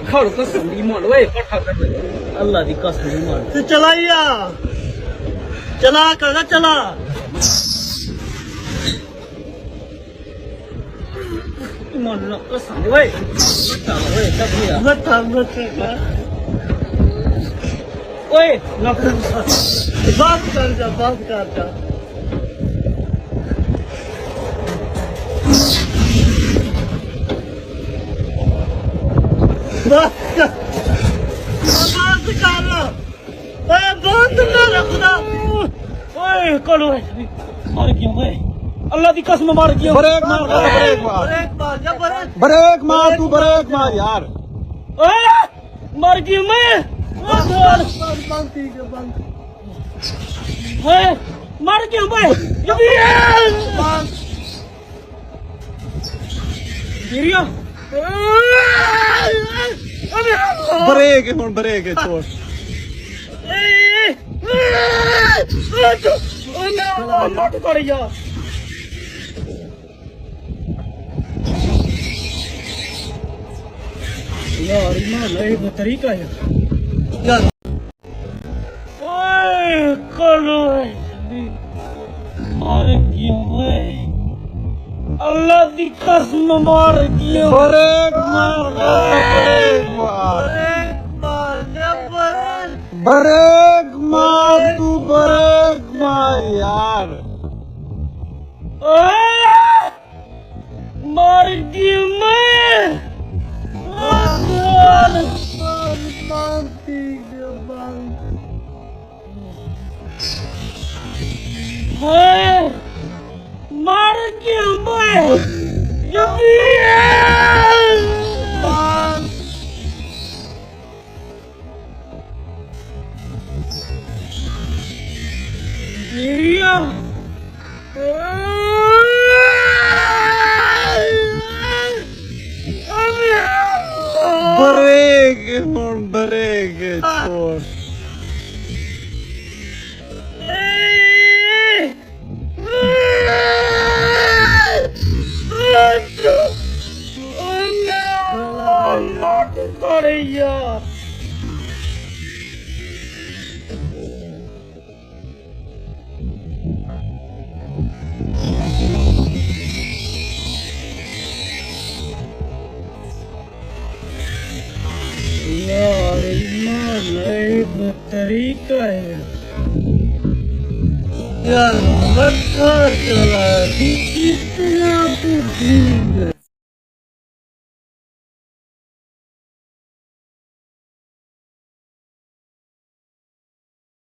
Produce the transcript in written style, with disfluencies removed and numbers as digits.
खड़ कसम दी मार ओए पठा कर अल्लाह दी कसम दी मार तू चलाइया चला काका चला मार ना कसम दे ओए ओए सब दिया मत ओए ना बात कर जा बंद कर खुदा ओए कल ओए मार क्यों ओए अल्लाह दी कसम मार क्यों ब्रेक मार तू ब्रेक मार यार ओए मर क्यों मैं मर क्यों मैं गिरिया ब्रेक छोड़ मत कर यार यार ईमान है वो तरीका है ओए कलो मार क्यों है अल्लाह दी कसम मार क्यों ब्रेक मार तू ब्रेक मार यार मार क्यों मैं मार क्यों मैं ब्रेक छोड़ यार ईमान तरीका है यार मत चला कितना